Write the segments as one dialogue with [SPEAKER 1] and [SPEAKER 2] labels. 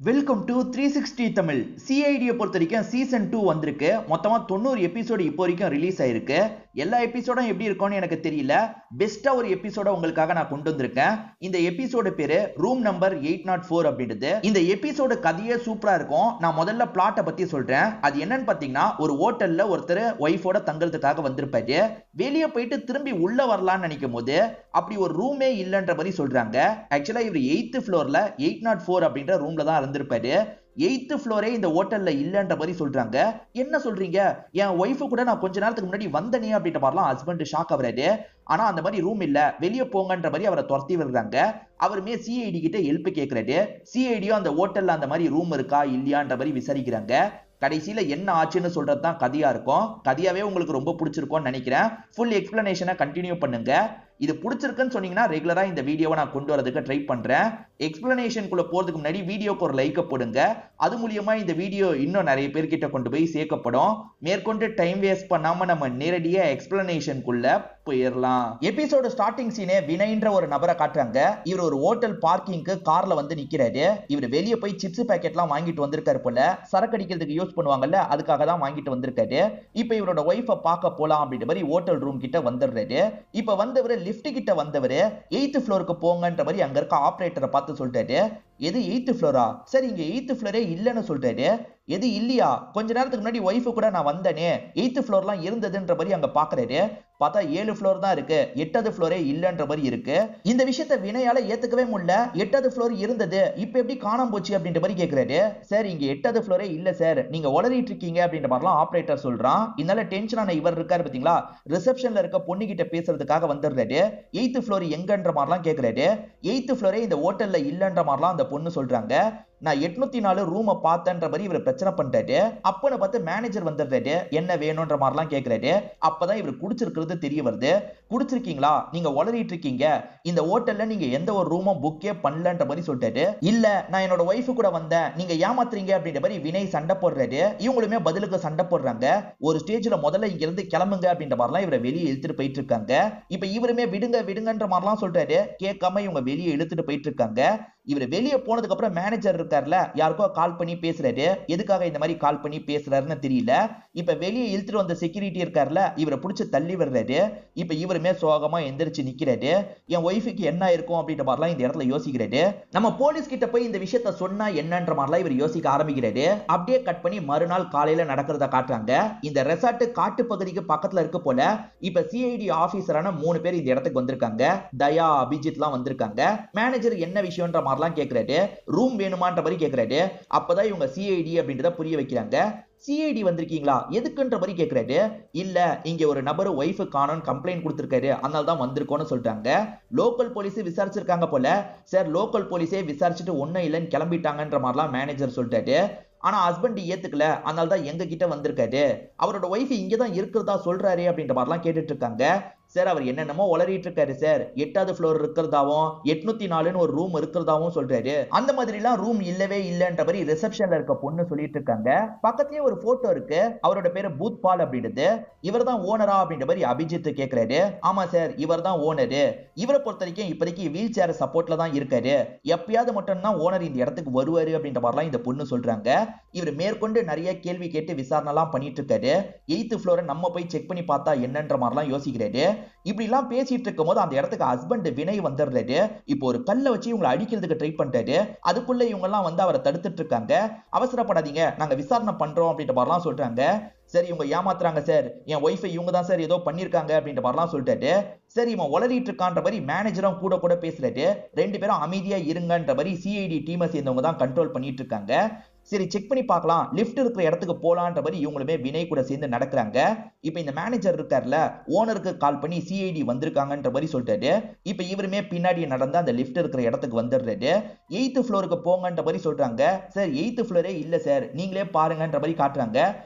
[SPEAKER 1] Welcome to 360 Tamil. சிஐடியை பொறுத்த வரைக்கும் season 2 வந்திருக்கு. மொத்தமா 90 எபிசோடு இப்போ வரைக்கும் ரிலீஸ் ஆயிருக்கு. எல்லா எபிசோடும் எப்படி இருக்கும்னு எனக்கு தெரியல. பெஸ்டா ஒரு எபிசோட உங்களுக்காக நான் கொண்டு வந்திருக்கேன். இந்த எபிசோடு பேரு ரூம் நம்பர் 804 அப்படின்றது. இந்த எபிசோடு கதையே சூப்பரா இருக்கும். நான் முதல்ல பிளாட்டை பத்தி சொல்றேன். அது என்னன்னு பாத்தீங்கன்னா, ஒரு ஹோட்டல்ல ஒருத்தர் ஒய்ஃபோட தங்குறதுக்காக வந்திருப்பாரு. வெளியே போயிட்டு திரும்பி உள்ள வரலாம்னு நினைக்கும் போது அப்படி ஒரு ரூமே இல்லைன்ற மாதிரி சொல்றாங்க. ஆக்சுவலா இவர் 8th ஃப்ளோர்ல 804 அப்படின்ற ரூம்ல தான் இருந்திருப்பாரு. 8th ஃப்ளோரே இந்த ஹோட்டல்ல இல்லன்ற மாதிரி சொல்றாங்க. என்ன சொல்றீங்க? என் ஒய்ஃபு கூட நான் கொஞ்ச நேரத்துக்கு முன்னாடி வந்தனே அப்படின்ற மாதிரிலாம் ஹஸ்பண்ட் ஷாக் ஆகுறாரு. ஆனா அந்த மாதிரி ரூம் இல்ல, வெளியே போங்கன்ற மாதிரி அவரை துரத்தி விடுறாங்க. அவருமே சிஐடி கிட்ட ஹெல்ப் கேட்கிறாரு. சிஐடியும் அந்த ஹோட்டல்ல அந்த மாதிரி ரூம் இருக்கா இல்லையான்ற மாதிரி விசாரிக்கிறாங்க. கடைசியில என்ன ஆச்சுன்னு சொல்றது தான் கதையா இருக்கும். கதையாவே உங்களுக்கு ரொம்ப பிடிச்சிருக்கும்னு நினைக்கிறேன். ஃபுல் எக்ஸ்பிளனேஷனை கண்டினியூ பண்ணுங்க. இது பிடிச்சிருக்குன்னு சொன்னீங்கன்னா ரெகுலரா இந்த வீடியோவை நான் கொண்டு வரதுக்கு ட்ரை பண்றேன். எக்ஸ்பிளனேஷனுக்குள்ள போறதுக்கு முன்னாடி வீடியோக்கு ஒரு லைக் போடுங்க. அது மூலியமா இந்த வீடியோ இன்னும் நிறைய பேர்கிட்ட கொண்டு போய் சேர்க்கப்படும். மேற்கொண்டு டைம் வேஸ்ட் பண்ணாம நம்ம நேரடியா எக்ஸ்பிளனேஷனுக்குள்ள போயிடலாம். எபிசோட ஸ்டார்டிங் சீனே வினய்ன்ற ஒரு நபரை காட்டுறாங்க. இவர் ஒரு ஹோட்டல் பார்க்கிங்க்கு கார்ல வந்து நிக்கிறாரு. இவர் வெளியே போய் சிப்ஸ் பேக்கெட்லாம் வாங்கிட்டு வந்திருக்காரு போல. சரக்கு அடிக்கிறதுக்கு யூஸ் பண்ணுவாங்கல்ல, அதுக்காக தான் வாங்கிட்டு வந்திருக்காரு. இப்ப இவரோட ஒய்ஃபை பார்க்க போலாம் அப்படின்ற மாதிரி ஹோட்டல் ரூம் கிட்ட வந்துடுறாரு. இப்ப வந்தவர் லிஃப்ட் கிட்ட வந்தவர் 8th ஃப்ளோருக்கு போங்கன்ற மாதிரி அங்க இருக்க ஆபரேட்டரை பார்த்து சொல்லிட்டாரு. எது 8th ஃப்ளோரா? சரி, இங்க 8th ஃப்ளோரே இல்லன்னு சொல்றாரு. எது இல்லையா? கொஞ்ச நேரத்துக்கு முன்னாடி ஒய்ஃபு கூட நான் வந்தனே, 8th ஃப்ளோர்லாம் இருந்ததுன்ற மாதிரி அங்க பாக்குறாரு. பார்த்தா 7 ஃப்ளோர் தான் இருக்கு, 8th ஃப்ளோரே இல்லன்ற மாதிரி இருக்கு. இந்த விஷயத்தை வினயால ஏத்துக்கவே முடியல. 8th ஃப்ளோர் இருந்தது, இப்ப எப்படி காணாம போச்சு அப்படின்ற மாதிரி கேக்குறாரு. சார், இங்க 8th ஃப்ளோரே இல்ல சார், நீங்க உளறிட்டு இருக்கீங்க அப்படின்ற மாதிரிலாம் ஆபரேட்டர் சொல்றான். இதனால டென்ஷனான இவர் இருக்காரு பாத்தீங்களா, ரிசப்ஷன்ல இருக்க பொண்ணு கிட்ட பேசுறதுக்காக வந்துடுறாரு. 8th ஃப்ளோர் எங்கன்ற மாதிரிலாம் கேக்குறாரு. 8th ஃப்ளோரே இந்த ஹோட்டல்ல இல்லன்ற மாதிரிலாம் அந்த பொண்ணு சொல்றாங்க. நான் 804 ரூமை பார்த்தன்ற மாதிரி இவர் பிரச்சனை பண்றாரு. அப்பன்னு பார்த்து மேனேஜர் வந்துடுறாரு. என்ன வேணும்ன்ற மாதிரிலாம் கேட்கிறாரு. அப்பதான் இவர் குடிச்சிருக்கிறது தெரிய வருது. குடிச்சிருக்கீங்களா? நீங்க உளறிட்டு இருக்கீங்க. இந்த ஹோட்டல்ல நீங்க எந்த ஒரு ரூமும் புக்கே பண்ணலன்ற மாதிரி சொல்லிட்டாரு. இல்ல, நான் என்னோட ஒய்ஃபு கூட வந்தேன், நீங்க ஏமாத்துறீங்க அப்படின்ற மாதிரி வினய் சண்டை போடுறாரு. இவங்களுமே பதிலுக்கு சண்டை போடுறாங்க. ஒரு ஸ்டேஜ்ல முதல்ல இங்க இருந்து கிளம்புங்க அப்படின்ற மாதிரிலாம் இவரை வெளியே இழுத்துட்டு போயிட்டு இருக்காங்க. இப்ப இவருமே விடுங்க விடுங்கன்ற மாதிரிலாம் சொல்றாரு. கேட்காம இவங்க வெளியே இழுத்துட்டு போயிட்டு இருக்காங்க. இவர் வெளியே போனதுக்கு அப்புறம் மேனேஜர் இருக்கார்ல, யாருக்கோ கால் பண்ணி பேசுறாரு. எதுக்காக இந்த மாதிரி கால் பண்ணி பேசுறாருன்னு தெரியல. இப்ப வெளியே இழுத்துட்டு வந்த செக்யூரிட்டி இருக்கார்ல, இவரை பிடிச்சி தள்ளி விடுறாரு. இப்ப இவருமே சோகமா எந்திரிச்சு நிக்கிறாரு. என் ஒய்ஃபுக்கு என்ன இருக்கும் அப்படின்ற மாதிரிலாம் இந்த இடத்துல யோசிக்கிறாரு. நம்ம போலீஸ் கிட்ட போய் இந்த விஷயத்த சொன்னா என்னன்ற மாதிரிலாம் இவர் யோசிக்க ஆரம்பிக்கிறாரு. அப்படியே கட் பண்ணி மறுநாள் காலையில நடக்கிறத காட்டுறாங்க. இந்த ரெசார்ட் காட்டு பகுதிக்கு பக்கத்துல இருக்கு போல. இப்ப சிஐடி ஆபீசரான 3 பேர் இந்த இடத்துக்கு வந்திருக்காங்க. தயா, அபிஜித்லாம் வந்திருக்காங்க. மேனேஜர் என்ன விஷயம்ன்ற மாதிரிலாம் கேட்கிறாரு. ரூம் வேணுமான்ற மாதிரி கேட்கிறாரு. அப்பதான் இவங்க சிஐடி அப்படின்றத புரிய வைக்கிறாங்க. சிஐடி வந்திருக்கீங்களா, எதுக்குன்ற மாதிரி கேட்கிறாரு. இல்ல, இங்க ஒரு நபர் ஒய்ஃபு காணோம் கம்ப்ளைண்ட் கொடுத்திருக்காரு, அதனால தான் வந்திருக்கோம்னு சொல்றாங்க. லோக்கல் போலீஸ் விசாரிச்சிருக்காங்க போல. சார், லோக்கல் போலீஸே விசாரிச்சுட்டு ஒன்னும் இல்லைன்னு கிளம்பிட்டாங்கன்ற மாதிரிலாம் மேனேஜர் சொல்லிட்டாரு. ஆனா ஹஸ்பண்ட் ஏத்துக்கல, அதனால தான் எங்க கிட்ட வந்திருக்காரு. அவரோட ஒய்ஃப் இங்கதான் இருக்கிறதா சொல்றாரு அப்படின்ற மாதிரிலாம் கேட்டுட்டு இருக்காங்க. சார், அவர் என்னென்னமோ உளறிட்டு இருக்காரு சார். 8th ஃப்ளோர் இருக்கிறதாவும் 804ன்னு ஒரு ரூம் இருக்கிறதாவும் சொல்றாரு. அந்த மாதிரி எல்லாம் ரூம் இல்லவே இல்லன்ற மாதிரி ரிசப்ஷன்ல இருக்க பொண்ணு சொல்லிட்டு இருக்காங்க. பக்கத்துலயே ஒரு போட்டோ இருக்கு. அவரோட பேரு பூத் பால் அப்படின்றது. இவர் தான் ஓனரா அப்படின்ற மாதிரி அபிஜித் கேட்கிறாரு. ஆமா சார், இவர் தான் ஓனரு. இவரை பொறுத்த வரைக்கும் இப்போதைக்கு வீல் சேர் சப்போர்ட்ல தான் இருக்காரு. எப்பயாவது மட்டும் தான் ஓனர் இந்த இடத்துக்கு வருவாரு அப்படின்ற மாதிரிலாம் இந்த பொண்ணு சொல்றாங்க. இவர் மேற்கொண்டு நிறைய கேள்வி கேட்டு விசாரணை எல்லாம் பண்ணிட்டு இருக்காரு. 8th ஃப்ளோரை நம்ம போய் செக் பண்ணி பார்த்தா என்னன்ற மாதிரிலாம் யோசிக்கிறாரு. இப்படி எல்லாம் பேசிட்டு இருக்கும் போது அந்த இடத்துக்கு ஹஸ்பண்ட் வினய் வந்துடுறாரு. இப்போ ஒரு கல்லை வச்சு இவங்களை அடிக்கிறதுக்கு ட்ரை பண்றாரு. அதுக்குள்ள இவங்க எல்லாம் வந்து அவரை தடுத்துட்டு இருக்காங்க. அவசரப்படாதீங்க, நாங்க விசாரணை பண்றோம் அப்படின்ற மாதிரிலாம் சொல்றாங்க. சரி, இவங்க ஏமாத்துறாங்க சார், என் ஒய்ஃபை இவங்க தான் சார் ஏதோ பண்ணிருக்காங்க அப்படின்ற மாதிரிலாம் சொல்லிட்டாரு. சரி, இவன் உளறிட்டு இருக்கான்ற மாதிரி மேனேஜரும் கூட கூட பேசுறாரு. 2 பேரும் அமைதியா இருங்கன்ற மாதிரி சிஐடி டீமை சேர்ந்தவங்க தான் கண்ட்ரோல் பண்ணிட்டு இருக்காங்க. சரி, செக் பண்ணி பார்க்கலாம், லிஃப்ட் இருக்கிற இடத்துக்கு போலான்ற மாதிரி இவங்களுமே வினய் கூட சேர்ந்து நடக்கிறாங்க. இப்ப இந்த மேனேஜர் இருக்கார்ல, ஓனருக்கு கால் பண்ணி சிஐடி வந்திருக்காங்கன்ற மாதிரி சொல்லிட்டாரு. இப்ப இவருமே பின்னாடி நடந்து அந்த லிஃப்ட் இருக்கிற இடத்துக்கு வந்துடுறாரு. 8th ஃப்ளோருக்கு போங்கன்ற மாதிரி சொல்றாங்க. சார், 8th ஃப்ளோரே இல்ல சார், நீங்களே பாருங்கன்ற மாதிரி காட்டுறாங்க.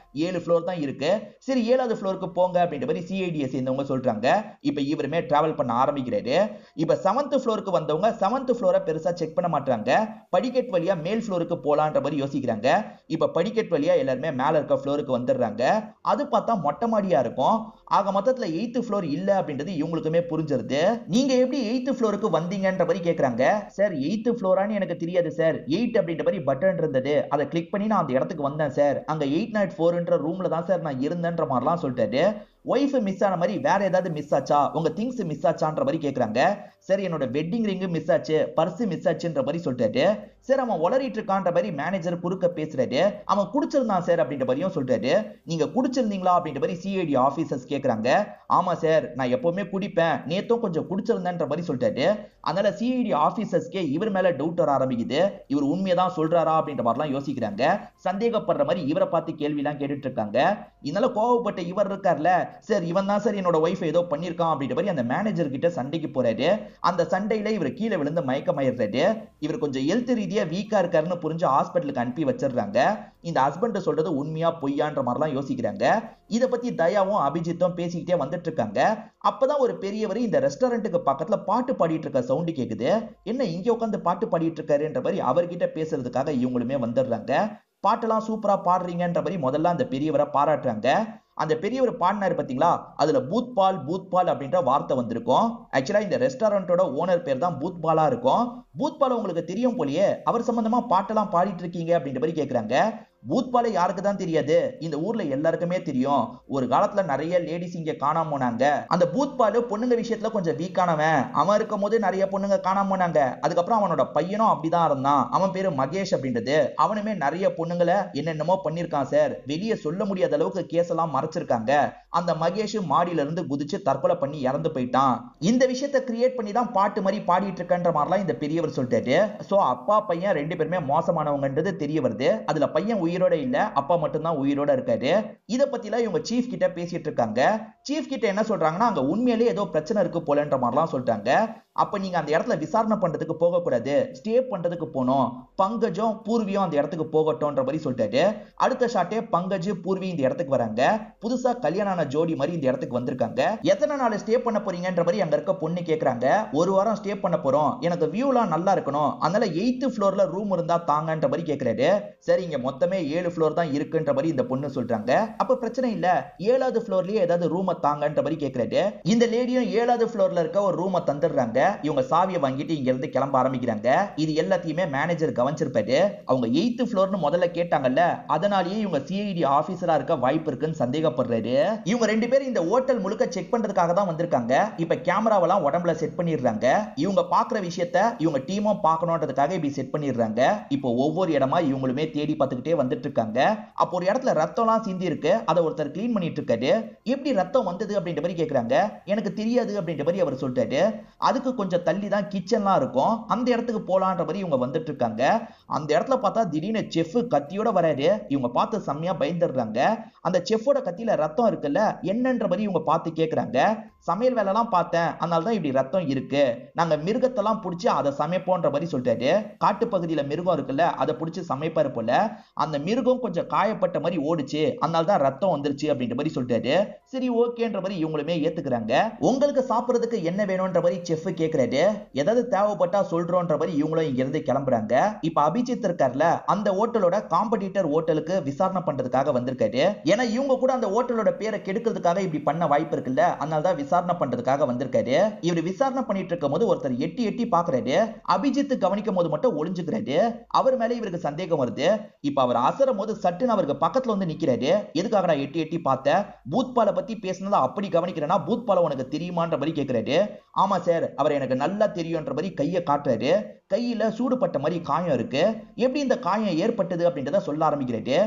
[SPEAKER 1] 7 ஃப்ளோர் தான் இருக்கு. சரி, 7வது ஃப்ளோருக்கு போங்க அப்படின்ற மாதிரி சிஐடியை சேர்ந்தவங்க சொல்றாங்க. இப்ப இவருமே டிராவல் பண்ண ஆரம்பிக்கிறாரு. இப்ப 7th ஃப்ளோருக்கு வந்தவங்க 7th ஃப்ளோரை பெருசா செக் பண்ண மாட்டாங்க. படிக்கட் வழியா மேல் ஃப்ளோருக்கு போலான்ற மாதிரி யோசிக்கிறாங்க. இருக்காங்க. இப்ப படிக்கட் வழியா எல்லாருமே மேல இருக்க ஃப்ளோருக்கு வந்துடுறாங்க. அது பார்த்தா மொட்டை மாடியா இருக்கும். ஆக மொத்தத்துல 8th ஃப்ளோர் இல்ல அப்படின்றது இவங்களுக்குமே புரிஞ்சிருது. நீங்க எப்படி 8th ஃப்ளோருக்கு வந்தீங்கன்ற மாதிரி கேக்குறாங்க. சார் 8th ஃப்ளோரான்னு எனக்கு தெரியாது சார். 8 அப்படின்ற மாதிரி பட்டன் இருந்தது. அதை கிளிக் பண்ணி நான் அந்த இடத்துக்கு வந்தேன் சார். அங்க 804ன்ற ரூம்ல தான் சார் நான் இருந்தேன்ற மாதிரிலாம் சொல்லிட்டாரு. ஒய்ஃப் மிஸ் ஆன மாதிரி வேற ஏதாவது மிஸ் ஆச்சா, உங்க திங்ஸ் மிஸ் ஆச்சான்ற மாதிரி கேக்குறாங்க. சரி என்னோட வெட்டிங் ரிங் மிஸ் ஆச்சு, பர்ஸ் மிஸ் ஆச்சுன்ற மாதிரி சொல்லிட்டாரு. சார் அவன் உளறிட்டு இருக்கான்ற மாதிரி மேனேஜர் குறுக்க பேசுறாரு. அவன் குடிச்சிருந்தான் சார் அப்படின்ற மாதிரியும் சொல்றாரு. நீங்க குடிச்சிருந்தீங்களா அப்படின்ற மாதிரி சிஐடி ஆபீசர்ஸ் கேக்குறாங்க. ஆமா சார் நான் எப்பவுமே குடிப்பேன், நேத்தும் கொஞ்சம் குடிச்சிருந்தேன்ற மாதிரி சொல்லிட்டாரு. அதனால சிஐடி ஆபீசர்ஸ்க்கே இவர் மேல டவுட் வர ஆரம்பிக்குது. இவர் உண்மையதான் சொல்றாரா அப்படின்ற மாதிரிலாம் யோசிக்கிறாங்க. சந்தேகப்படுற மாதிரி இவரை பார்த்து கேள்வி எல்லாம் கேட்டுட்டு இருக்காங்க. இதனால கோவப்பட்ட இவர் இருக்கார்ல, சார் இவன் தான் சார் என்னோட ஒய்ஃப் ஏதோ பண்ணிருக்கான் அப்படின்ற மாதிரி அந்த மேனேஜர் கிட்ட சண்டைக்கு போறாரு. அந்த சண்டையில இவர் கீழே விழுந்து மயக்கமாயிடுறாரு. இவர் கொஞ்சம் ஹெல்த் ரீதியா வீக்கா இருக்காருன்னு புரிஞ்சு ஹாஸ்பிட்டலுக்கு அனுப்பி வச்சிடுறாங்க. இந்த ஹஸ்பண்ட் சொல்றது உண்மையா பொய்யான்ற மாதிரிலாம் யோசிக்கிறாங்க. இத பத்தி தயாவும் அபிஜித்தும் பேசிக்கிட்டே வந்துட்டு இருக்காங்க. அப்பதான் ஒரு பெரியவர் இந்த ரெஸ்டாரண்ட்டுக்கு பக்கத்துல பாட்டு பாடிட்டு இருக்க சவுண்ட் கேக்குது. என்ன இங்க உட்காந்து பாட்டு பாடிட்டு இருக்காருன்ற மாதிரி அவர்கிட்ட பேசுறதுக்காக இவங்களுமே வந்துடுறாங்க. பாட்டெல்லாம் சூப்பரா பாடுறீங்கன்ற மாதிரி முதல்ல அந்த பெரியவரை பாராட்டுறாங்க. அந்த பெரியவர் பாடினாரு பாத்தீங்களா, அதுல பூத்பால் பூத்பால் அப்படின்ற வார்த்தை வந்திருக்கும். ஆக்சுவலா இந்த ரெஸ்டாரண்டோட ஓனர் பேர் தான் பூத்பாலா இருக்கும். பூத்பால் உங்களுக்கு தெரியும் போலயே, அவர் சம்பந்தமா பாட்டெல்லாம் பாடிட்டு இருக்கீங்க அப்படின்ற மாதிரி கேக்குறாங்க. பூத்பாலை யாருக்கு தான் தெரியாது, இந்த ஊர்ல எல்லாருக்குமே தெரியும். ஒரு காலத்துல நிறைய லேடிஸ் இங்க காணாம போனாங்க. அந்த பூத்பாலு பொண்ணுங்க விஷயத்துல கொஞ்சம் வீக்கானவன். அவன் இருக்கும் போது நிறைய பொண்ணுங்க காணாம போனாங்க. அதுக்கப்புறம் அவனோட பையனும் அப்படிதான் இருந்தான். அவன் பேரு மகேஷ் அப்படின்றது. அவனுமே நிறைய பொண்ணுங்களை என்னென்னமோ பண்ணிருக்கான் சார். வெளியே சொல்ல முடியாத அளவுக்கு கேஸ் எல்லாம் மறைச்சிருக்காங்க. அந்த மகேஷ் மாடியில இருந்து குதிச்சு தற்கொலை பண்ணி இறந்து போயிட்டான். இந்த விஷயத்தை கிரியேட் பண்ணி தான் பாட்டு மாதிரி பாடிட்டு இருக்கன்ற மாதிரிலாம் இந்த பெரியவர் சொல்லிட்டாரு. சோ அப்பா பையன் ரெண்டு பேருமே மோசமானவங்கன்றது தெரிய வருது. அதுல பையன் உயிரோட இல்ல, அப்பா மட்டும் தான் உயிரோட இருக்காரு. இத பத்திலாம் இவங்க சீஃப் கிட்ட பேசிட்டு இருக்காங்க. சீஃப் கிட்ட என்ன சொல்றாங்கன்னா, அங்க உண்மையிலேயே ஏதோ பிரச்சனை இருக்கு போலன்ற மாதிரிலாம் சொல்லிட்டாங்க. அப்ப நீங்க அந்த இடத்துல விசாரணை பண்றதுக்கு போக கூடாது, ஸ்டே பண்றதுக்கு போனோம். பங்கஜும் பூர்வியும் அந்த இடத்துக்கு போகட்டும்ன்ற மாதிரி சொல்லிட்டாரு. அடுத்த ஷாட்டே பங்கஜ் பூர்வி இந்த இடத்துக்கு வராங்க. புதுசா கல்யாணம் ஆன ஜோடி மாதிரி இந்த இடத்துக்கு வந்திருக்காங்க. எத்தனை நாள் ஸ்டே பண்ண போறீங்கன்ற மாதிரி அங்க இருக்க பொண்ணு கேக்குறாங்க. ஒரு வாரம் ஸ்டே பண்ண போறோம், எனக்கு வியூலாம் நல்லா இருக்கணும், அதனால 8th ஃப்ளோர்ல ரூம் இருந்தா தாங்கன்ற மாதிரி கேக்குறாரு. சரி இங்க மொத்தமே 7 ஃப்ளோர் தான் இருக்குன்ற மாதிரி இந்த பொண்ணு சொல்றாங்க. அப்ப பிரச்சனை இல்ல, 7வது ஃப்ளோர்லயே ஏதாவது ரூமை தாங்கன்ற மாதிரி கேக்குறாரு. இந்த லேடியும் 7வது ஃப்ளோர்ல இருக்க ஒரு ரூமை தந்துடுறாங்க. இவங்க சாவியை வாங்கிட்டு இங்க இருந்து கிளம்ப ஆரம்பிக்கிறாங்க. இது எல்லாத்தையுமே மேனேஜர் கவனிச்சிருப்பாரு. அவங்க 8th ஃப்ளோர்னு முதல்ல கேட்டாங்கல்ல, அதனாலேயே இவங்க சிஐடி ஆபீசரா இருக்க வாய்ப்பு இருக்குன்னு சந்தேகப்படுறாரு. இவங்க ரெண்டு பேரும் இந்த ஹோட்டல் முழுக்க செக் பண்றதுக்காக தான் வந்திருக்காங்க. இப்ப கேமராவெல்லாம் உடம்புல செட் பண்ணிடுறாங்க. இவங்க பாக்குற விஷயத்த இவங்க டீமும் பார்க்கணும்ன்றதுக்காக இப்படி செட் பண்ணிடுறாங்க. இப்போ ஒவ்வொரு இடமா இவங்களுமே தேடி பார்த்துக்கிட்டே வந்துட்டு இருக்காங்க. அப்போ ஒரு இடத்துல ரத்தம்லாம் சிந்தி இருக்கு. அதை ஒருத்தர் கிளீன் பண்ணிட்டு இருக்காரு. எப்படி ரத்தம் வந்தது அப்படின்ற மாதிரி கேக்குறாங்க. எனக்கு தெரியாது அப்படின்ற மாதிரி அவர் சொல்லிட்டாரு. அதுக்கு கொஞ்சம் தள்ளி தான் கிச்சன்லாம் இருக்கும். அந்த இடத்துக்கு போலான்ற மாதிரி இவங்க வந்துட்டு இருக்காங்க. அந்த இடத்துல பார்த்தா திடீர்னு செஃப் கத்தியோட வராரு. இவங்க பார்த்து செம்மையா பயந்துடுறாங்க. அந்த செஃப்போட கத்தியில ரத்தம் இருக்குல்ல, என்னன்ற மாதிரி இவங்க பார்த்து கேக்குறாங்க. சமையல் வேலை எல்லாம் பார்த்தேன், அதனால தான் இப்படி ரத்தம் இருக்கு. நாங்க மிருகத்தெல்லாம் பிடிச்சி அதை சமைப்போன்ற மாதிரி சொல்லிட்டாரு. காட்டு பகுதியில மிருகம் இருக்குல்ல, அதை பிடிச்சி சமைப்பாரு போல. அந்த மிருகம் கொஞ்சம் காயப்பட்ட மாதிரி ஓடிச்சு, அதனால தான் ரத்தம் வந்துருச்சு அப்படின்ற மாதிரி சொல்லிட்டாரு. சரி ஓகேன்ற மாதிரி இவங்களுமே ஏத்துக்கிறாங்க. உங்களுக்கு சாப்பிடுறதுக்கு என்ன வேணும்ன்ற மாதிரி செஃப் கேக்குறாரு. ஏதாவது தேவைப்பட்டா சொல்றோன்ற மாதிரி இவங்களும் இங்க இருந்து கிளம்புறாங்க. இப்ப அபிஜித் இருக்கார்ல, அந்த ஹோட்டலோட காம்படிட்டர் ஹோட்டலுக்கு விசாரணை பண்றதுக்காக வந்திருக்காரு. ஏன்னா இவங்க கூட அந்த ஹோட்டலோட பேரை கெடுக்கிறதுக்காக இப்படி பண்ண வாய்ப்பு இருக்குல்ல, அதனால தான் விசாரணை பண்றதுக்காக வந்திருக்காரு. இவர் விசாரணை பண்ணிட்டு இருக்கும் போது ஒருத்தர் எட்டி எட்டி பாக்குறாரு. அபிஜித் கவனிக்கும் போது மட்டும் ஒளிஞ்சுக்கிறாரு. அவர் மேல இவருக்கு சந்தேகம் வருது. இப்ப அவர் அசரும் போது சட்டுன்னு அவருக்கு பக்கத்துல வந்து நிக்கிறாரு. எதுக்காக நான் எட்டி எட்டி பார்த்த, பூத்பாலை பத்தி பேசினதா அப்படி கவனிக்கிறேன்னா பூத்பாலை உனக்கு தெரியுமான்ற மாதிரி கேக்குறாரு. ஆமா சார், அவர் எனக்கு நல்லா தெரியும்ன்ற மாதிரி கையை காட்டுறாரு. கையில சூடுபட்ட மாதிரி காயம் இருக்கு. எப்படி இந்த காயம் ஏற்பட்டது அப்படின்றத சொல்ல ஆரம்பிக்கிறாரு.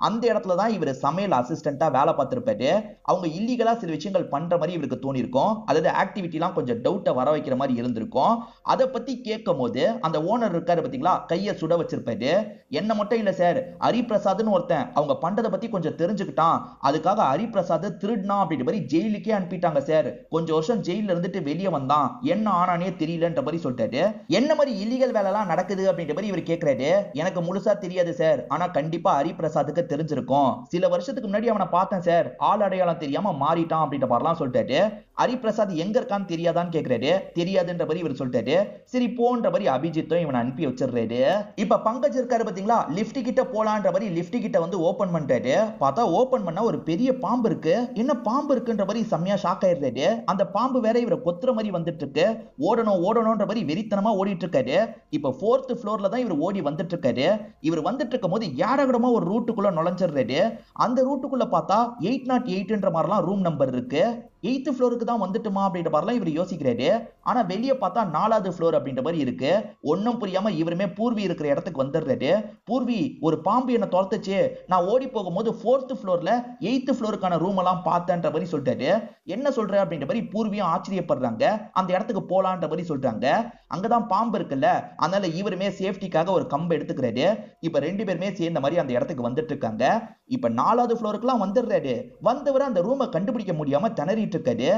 [SPEAKER 1] அந்த இடத்துல தான் இவர் சமையல் அசிஸ்டண்டா வேலை பார்த்திருப்பாரு. அவங்க இல்லீகலா சில விஷயங்கள் பண்ற மாதிரி இவருக்கு தோணிருக்கும். அதாவது ஆக்டிவிட்டிலாம் கொஞ்சம் டவுட்டை வர வைக்கிற மாதிரி இருந்திருக்கும். அதை பத்தி கேட்கும் போது அந்த ஓனர் இருக்காரு பாத்தீங்களா, கையை சுட வச்சிருப்பாரு. என்ன மட்டும் இல்ல சார், ஹரிபிரசாத்னு ஒருத்தன் அவங்க பண்றதை பத்தி கொஞ்சம் தெரிஞ்சுக்கிட்டான், அதுக்காக ஹரிபிரசாத் திருடுனா அப்படின்ற மாதிரி ஜெயிலுக்கே அனுப்பிட்டாங்க சார். கொஞ்சம் வருஷம் ஜெயில இருந்துட்டு வெளியே வந்தான், என்ன ஆனானே தெரியலன்ற மாதிரி சொல்லிட்டாரு. என்ன மாதிரி இல்லீகல் வேலை எல்லாம் நடக்குது அப்படின்ற மாதிரி இவர் கேட்கிறாரு. எனக்கு முழுசா தெரியாது சார், ஆனா கண்டிப்பா ஹரிபிரசாத்துக்கு தெரிஞ்சிருக்கும். சில வருஷத்துக்கு முன்னாடி அவனை பார்த்தேன் சார், ஆள் அடையாளம் தெரியாம மாறிட்டான் அப்படின்ற மாதிரிலாம் சொல்லிட்டாரு. ஹரிபிரசாத் எங்க இருக்கான்னு தெரியாதான்னு கேக்குறாரு. தெரியாதுன்ற மாதிரி இவர் சொல்லிட்டாரு. சரி போன்ற மாதிரி அபிஜித்தும் இவனை அனுப்பி வச்சிடுறாரு. இப்ப பங்கஜ் இருக்காரு பாத்தீங்களா, லிப்ட் கிட்ட போலான்ற மாதிரி லிப்ட் கிட்ட வந்து ஓபன் பண்ணிட்டாரு. பார்த்தா ஓபன் பண்ணா ஒரு பெரிய பாம்பு இருக்கு. என்ன பாம்பு இருக்குன்ற மாதிரி செம்மையா ஷாக் ஆயிடுறாரு. அந்த பாம்பு வேற இவரை கொத்துற மாதிரி வந்துட்டு இருக்கு. ஓடணும்ன்ற மாதிரி வெறித்தனமா ஓடிட்டு இருக்காரு. இப்ப 4th ஃப்ளோர்ல தான் இவர் ஓடி வந்துட்டு இருக்காரு. இவர் வந்துட்டு இருக்கும் போது யாரகடமா ஒரு ரூட்டுக்குள்ள நுழைஞ்சிடுறாரு. அந்த ரூட்டுக்குள்ள பார்த்தா 808ன்ற மாதிரிலாம் ரூம் நம்பர் இருக்கு. 8th ஃப்ளோருக்கு தான் வந்துட்டுமா அப்படின்ற மாதிரிலாம் இவர் யோசிக்கிறாரு. ஆனா வெளியே பார்த்தா 4வது ஃப்ளோர் அப்படின்ற மாதிரி இருக்கு. ஒன்னும் புரியாம இவருமே பூர்வி இருக்கிற இடத்துக்கு வந்துடுறாரு. பூர்வி, ஒரு பாம்பு என்ன துரத்துச்சு, நான் ஓடி போகும்போது 4th ஃப்ளோர்ல 8th ஃப்ளோருக்கான ரூம் எல்லாம் பார்த்தேன்ற மாதிரி சொல்லிட்டாரு. என்ன சொல்ற அப்படின்ற மாதிரி பூர்வியும் ஆச்சரியப்படுறாங்க. அந்த இடத்துக்கு போலான்ற மாதிரி சொல்றாங்க. அங்கதான் பாம்பு இருக்குல்ல, அதனால இவருமே சேஃப்டிக்காக ஒரு கம்பு எடுத்துக்கிறாரு. இப்ப 2 பேருமே சேர்ந்த மாதிரி அந்த இடத்துக்கு வந்துட்டு இருக்காங்க. இப்ப 4வது ஃப்ளோருக்குலாம் வந்துடுறாரு. வந்தவரை அந்த ரூமை கண்டுபிடிக்க முடியாம திணறிட்டு இருக்காரு.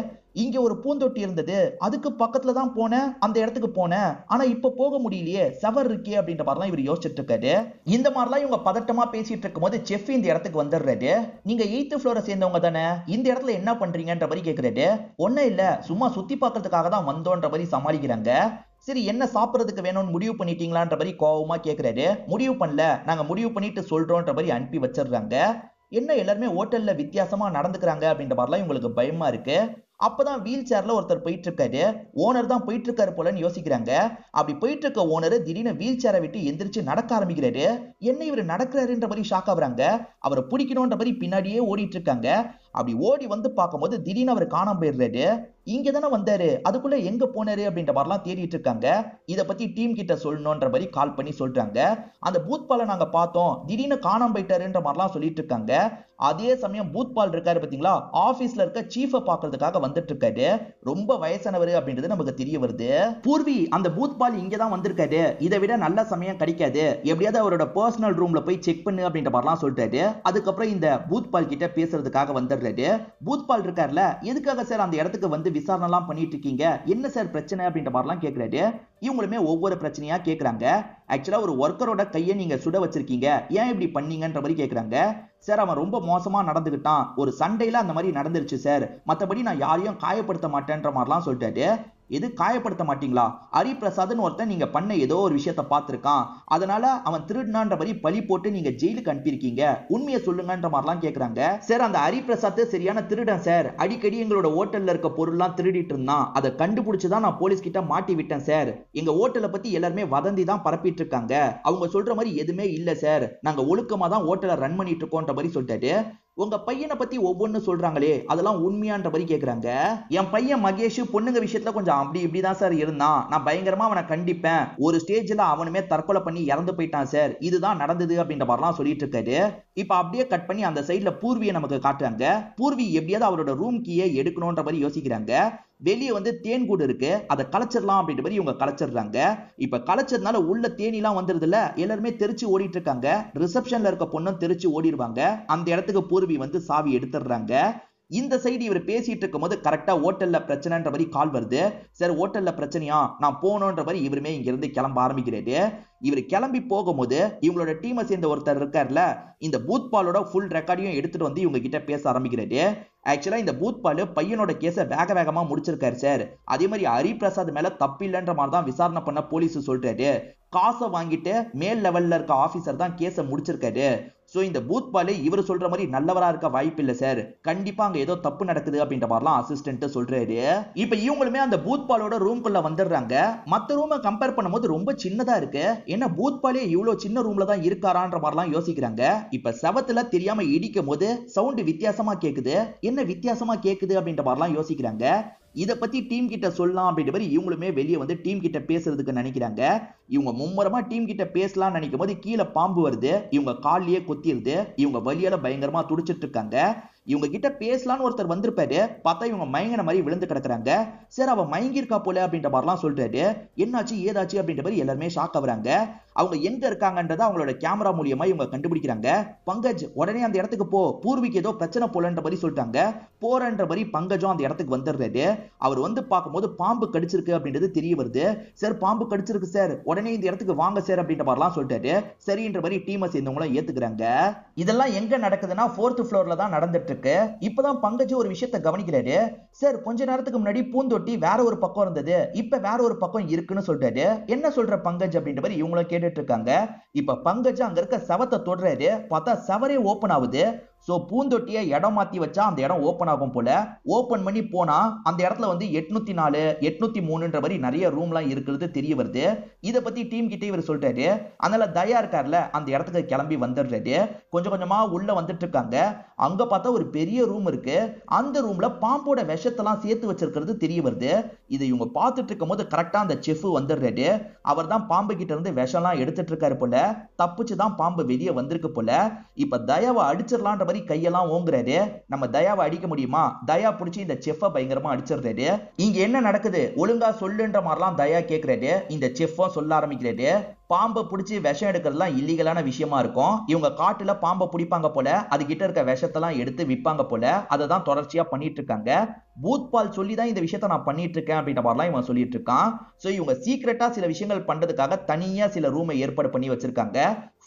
[SPEAKER 1] இங்க ஒரு பூந்தொட்டி இருந்தது, அதுக்கு பக்கத்துல தான் போனேன், அந்த இடத்துக்கு போனேன், ஆனா இப்ப போக முடியலையே, சவர் இருக்கே அப்படின்ற மாதிரிலாம் இவர் யோசிச்சுட்டு இருக்காரு. இந்த மாதிரிலாம் இவங்க பதட்டமா பேசிட்டு இருக்கும் போது செஃப் இந்த இடத்துக்கு வந்துடுறாரு. நீங்க 8th ஃப்ளோரை சேர்ந்தவங்க தானே, இந்த இடத்துல என்ன பண்றீங்கன்ற மாதிரி கேக்குறாரு. ஒன்னும் இல்ல, சும்மா சுத்தி பார்க்கறதுக்காக தான் வந்தோன்ற மாதிரி சமாளிக்கிறாங்க. சரி, என்ன சாப்பிடறதுக்கு வேணும்னு முடிவு பண்ணிட்டீங்களான்ற மாதிரி கோவமா கேக்குறாரு. முடிவு பண்ணல, நாங்க முடிவு பண்ணிட்டு சொல்றோம்ன்ற மாதிரி அனுப்பி வச்சிடுறாங்க. என்ன எல்லாருமே ஹோட்டல்ல வித்தியாசமா நடந்துக்கிறாங்க அப்படின்ற மாதிரிலாம் இவங்களுக்கு பயமா இருக்கு. அப்பதான் வீல் சேர்ல ஒருத்தர் போயிட்டு இருக்காரு. ஓனர் தான் போயிட்டு இருக்காரு போலன்னு யோசிக்கிறாங்க. அப்படி போயிட்டு இருக்க ஓனர் திடீர்னு வீல் சேரை விட்டு எந்திரிச்சு நடக்க ஆரம்பிக்கிறாரு. என்ன இவர் நடக்கிறாருன்ற மாதிரி ஷாக் ஆகுறாங்க. அவரை பிடிக்கணும்ன்ற மாதிரி பின்னாடியே ஓடிட்டு இருக்காங்க. அப்படி ஓடி வந்து பார்க்கும்போது திடீர்னு அவர் காணாம போயிடுறாரு. இங்க தானே வந்தாரு, அதுக்குள்ள எங்க போனாரு அப்படின்ற மாதிரிலாம் தேடிட்டு இருக்காங்க. இத பத்தி டீம் கிட்ட சொல்லணும்ன்ற மாதிரி கால் பண்ணி சொல்றாங்க. அந்த பூத்பாலை நாங்க பார்த்தோம், திடீர்னு காணாம போயிட்டாருன்ற மாதிரிலாம் சொல்லிட்டு இருக்காங்க. அதே சமயம் பூத்பால் இருக்காரு பாத்தீங்களா, ஆபீஸ்ல இருக்க சீஃபை பாக்குறதுக்காக வந்துட்டு இருக்காரு. ரொம்ப வயசானவர் அப்படின்றது நமக்கு தெரிய வருது. பூர்வி, அந்த பூத்பால் இங்கதான் வந்திருக்காரு, இதை விட நல்ல சமயம் கிடைக்காது, எப்படியாவது அவரோட பர்சனல் ரூம்ல போய் செக் பண்ணு அப்படின்ற மாதிரிலாம் சொல்லிட்டாரு. அதுக்கப்புறம் இந்த பூத்பால் கிட்ட பேசுறதுக்காக வந்துடுறாரு. பூத்பால் இருக்காருல, எதுக்காக சார் அந்த இடத்துக்கு வந்து விசாரணை எல்லாம் பண்ணிட்டு இருக்கீங்க, என்ன சார் பிரச்சனை அப்படின்ற மாதிரிலாம் கேட்கிறாரு. இவங்களுமே ஒவ்வொரு பிரச்சனையா கேட்கறாங்க. ஆக்சுவலா ஒரு ஒர்க்கரோட கையை நீங்க சுட வச்சிருக்கீங்க, ஏன் இப்படி பண்ணீங்கன்ற மாதிரி கேட்கறாங்க. சார், அவன் ரொம்ப மோசமா நடந்துகிட்டான், ஒரு சண்டையில அந்த மாதிரி நடந்துருச்சு சார், மத்தபடி நான் யாரையும் காயப்படுத்த மாட்டேன்ற மாதிரிலாம் சொல்லிட்டாரு. எது காயப்படுத்த மாட்டீங்களா? ஹரிபிரசாத்னு ஒருத்தன் நீங்க பண்ண ஏதோ ஒரு விஷயத்த பார்த்திருக்கான், அதனால அவன் திருடினான்ற மாதிரி பழி போட்டு நீங்க ஜெயிலுக்கு அனுப்பியிருக்கீங்க, உண்மையை சொல்லுங்கன்ற மாதிரிலாம் கேட்கறாங்க. சார், அந்த ஹரிபிரசாத் சரியான திருடன் சார், அடிக்கடி எங்களோட ஹோட்டல்ல இருக்க பொருள்லாம் திருடிட்டு இருந்தான், அதை கண்டுபிடிச்சுதான் நான் போலீஸ் கிட்ட மாட்டி விட்டேன் சார். எங்க ஹோட்டலை பத்தி எல்லாருமே வதந்தி தான் பரப்பிட்டு இருக்காங்க, அவங்க சொல்ற மாதிரி எதுவுமே இல்ல சார், நாங்க ஒழுக்கமா தான் ஹோட்டலை ரன் பண்ணிட்டு இருக்கோன்ற மாதிரி சொல்லிட்டாரு. உங்க பையனை பத்தி ஒவ்வொன்னு சொல்றாங்களே, அதெல்லாம் உண்மையான்ற மாதிரி கேக்குறாங்க. என் பையன் மகேஷ் பொண்ணுங்க விஷயத்துல கொஞ்சம் அப்படி இப்படிதான் சார் இருந்தான், நான் பயங்கரமா அவனை கண்டிப்பேன், ஒரு ஸ்டேஜ்ல அவனுமே தற்கொலை பண்ணி இறந்து போயிட்டான் சார், இதுதான் நடந்தது அப்படின்ற மாதிரிலாம் சொல்லிட்டு இருக்காரு. இப்ப அப்படியே கட் பண்ணி அந்த சைட்ல பூர்வியை நமக்கு காட்டுறாங்க. பூர்வி எப்படியாவது அவரோட ரூம் கீயை எடுக்கணும்ன்ற மாதிரி யோசிக்கிறாங்க. வெளியே வந்து தேன் கூடு இருக்கு, அதை கலைச்சிடலாம் அப்படின்ற மாதிரி இவங்க கலைச்சிடுறாங்க. இப்ப கலைச்சதுனால உள்ள தேனிலாம் வந்துருது இல்ல, எல்லாருமே தெரிச்சு ஓடிட்டு இருக்காங்க. ரிசப்ஷன்ல இருக்க பொண்ணும் தெரிச்சு ஓடிடுவாங்க. அந்த இடத்துக்கு பூர்வி வந்து சாவி எடுத்துடுறாங்க. இந்த சைடு இவர் பேசிட்டு இருக்கும் போது கரெக்டா ஹோட்டல்ல பிரச்சனைன்ற மாதிரி கால் வருது. சார், ஹோட்டல்ல பிரச்சனையா, நான் போகணுன்ற மாதிரி இவருமே இங்க இருந்து கிளம்ப ஆரம்பிக்கிறாரு. இவர் கிளம்பி போகும்போது இவங்களோட டீமை சேர்ந்த ஒருத்தர் இருக்காருல, இந்த பூத்பாலோட ஃபுல் ரெக்கார்டையும் எடுத்துட்டு வந்து இவங்க கிட்ட பேச ஆரம்பிக்கிறாரு. ஆக்சுவலா இந்த பூத்பால் பையனோட கேஸை வேகமா முடிச்சிருக்காரு சார், அதே மாதிரி ஹரிபிரசாத் மேல தப்பு இல்லைன்ற மாதிரி தான் விசாரணை பண்ண போலீஸ் சொல்றாரு. காசை வாங்கிட்டு மேல் லெவல்ல இருக்க ஆபீசர் தான் கேஸை முடிச்சிருக்காரு. சோ இந்த பூத்பால் இவர் சொல்ற மாதிரி நல்லவரா இருக்க வாய்ப்பு இல்ல சார், கண்டிப்பா அங்க ஏதோ தப்பு நடக்குது அப்படின்ற மாதிரிலாம் அசிஸ்டன்ட் சொல்றாரு. இப்ப இவங்களுமே அந்த பூத்பாலோட ரூம்குள்ள வந்துடுறாங்க. மத்த ரூமை கம்பேர் பண்ணும்போது ரொம்ப சின்னதா இருக்கு, என்ன பூத்பாலே இவ்வளவு சின்ன ரூம்ல தான் இருக்காரான்ற மாதிரிலாம் யோசிக்கிறாங்க. இப்ப செவத்துல தெரியாம இடிக்கும் போது சவுண்ட் வித்தியாசமா கேக்குது, என்ன வித்தியாசமா கேக்குது அப்படின்ற மாதிரிலாம் யோசிக்கிறாங்க. இத பத்தி டீம் கிட்ட சொல்லலாம் அப்படின்ற மாதிரி இவங்களுமே வெளியே வந்து டீம் கிட்ட பேசுறதுக்கு நினைக்கிறாங்க. இவங்க மும்முரமா டீம் கிட்ட பேசலாம்னு நினைக்கும் போது கீழே பாம்பு வருது, இவங்க கால்லயே கொத்திடுது, இவங்க வலியால பயங்கரமா துடிச்சிட்டு இருக்காங்க. இவங்க கிட்ட பேசலான்னு ஒருத்தர் வந்திருப்பாரு, பார்த்தா இவங்க மயங்கின மாதிரி விழுந்து கிடக்குறாங்க. சார், அவ மயங்கிருக்கா போல அப்படின்ற மாதிரிலாம் சொல்றாரு. என்னாச்சு ஏதாச்சு அப்படின்ற மாதிரி எல்லாருமே ஷாக் ஆகுறாங்க. அவங்க எங்க இருக்காங்கன்றத அவங்களோட கேமரா மூலியமா இவங்க கண்டுபிடிக்கிறாங்க. பங்கஜ், உடனே அந்த இடத்துக்கு போ, பூர்விக்கு ஏதோ பிரச்சனை போலன்ற மாதிரி சொல்லிட்டாங்க. போறன்ற மாதிரி பங்கஜும் அந்த இடத்துக்கு வந்துடுறாரு. அவர் வந்து பார்க்கும்போது பாம்பு கடிச்சிருக்கு அப்படின்றது தெரிய வருது. சார், பாம்பு கடிச்சிருக்கு சார், உடனே இந்த இடத்துக்கு வாங்க சார் அப்படின்ற மாதிரிலாம் சொல்லிட்டாரு. சரின்ற மாதிரி டீமை சேர்ந்தவங்களும் ஏத்துக்கிறாங்க. இதெல்லாம் எங்க நடக்குதுன்னா 4th ஃப்ளோர்ல தான் நடந்துட்டு இருக்கு. இப்பதான் பங்கஜ் ஒரு விஷயத்தை கவனிக்கிறாரு. சார், கொஞ்ச நேரத்துக்கு முன்னாடி பூந்தொட்டி வேற ஒரு பக்கம் இருந்தது, இப்ப வேற ஒரு பக்கம் இருக்குன்னு சொல்றாரு. என்ன சொல்ற பங்கஜ் அப்படின்ற மாதிரி இவங்களும் கேட்டுட்டு இருக்காங்க. இப்ப பங்கஜ் அங்க இருக்க செவத்தை தொடுறாரு. பார்த்தா செவரே ஓபன் ஆகுது. சோ பூந்தொட்டியை இடம் மாத்தி வச்சா அந்த இடம் ஓபன் ஆகும் போல. ஓபன் பண்ணி போனா அந்த இடத்துல வந்து 804 803ன்ற மாதிரி நிறைய ரூம்லாம் இருக்கிறது தெரிய வருது. இத பத்தி டீம் கிட்ட இவர் சொல்றாரு. அதனால தயா இருக்கார்ல, அந்த இடத்துக்கு கிளம்பி வந்துடுறாரு. கொஞ்சம் கொஞ்சமா உள்ள வந்துட்டு இருக்காங்க. அங்க பார்த்தா ஒரு பெரிய ரூம் இருக்கு. அந்த ரூம்ல பாம்போட விஷத்தெல்லாம் சேர்த்து வச்சிருக்கிறது தெரிய வருது. இதை இவங்க பார்த்துட்டு இருக்கும் போது கரெக்டா அந்த செஃப் வந்துடுறாரு. அவர் தான் பாம்பு கிட்ட இருந்து விஷம்லாம் எடுத்துட்டு இருக்காரு போல. தப்பிச்சுதான் பாம்பு வெளியே வந்திருக்கு போல. இப்ப தயாவை அடிச்சிடலான்ற மாதிரி கையெல்லாம் ஓங்குறாரு. நம்ம தயாவை அடிக்க முடியுமா? தயா பிடிச்சி இந்த செஃப்பை பயங்கரமா அடிச்சிடுறாரு. இங்க என்ன நடக்குது ஒழுங்கா சொல்லுன்ற மாதிரிலாம் தயா கேட்கிறாரு. இந்த செஃப்பும் சொல்ல ஆரம்பிக்கிறாரு. பாம்பை பிடிச்சி விஷம் எடுக்கிறதுலாம் இல்லீகலான விஷயமா இருக்கும். இவங்க காட்டுல பாம்பை பிடிப்பாங்க போல, அது கிட்ட இருக்க விஷத்தெல்லாம் எடுத்து விற்பாங்க போல. அதை தான் தொடர்ச்சியா பண்ணிட்டு இருக்காங்க. பூத்பால் சொல்லி தான் இந்த விஷயத்த நான் பண்ணிட்டு இருக்கேன் அப்படின்ற மாதிரிலாம் இவன் சொல்லிட்டு இருக்கான். சோ இவங்க சீக்கிரட்டா சில விஷயங்கள் பண்றதுக்காக தனியா சில ரூமை ஏற்பாடு பண்ணி வச்சிருக்காங்க.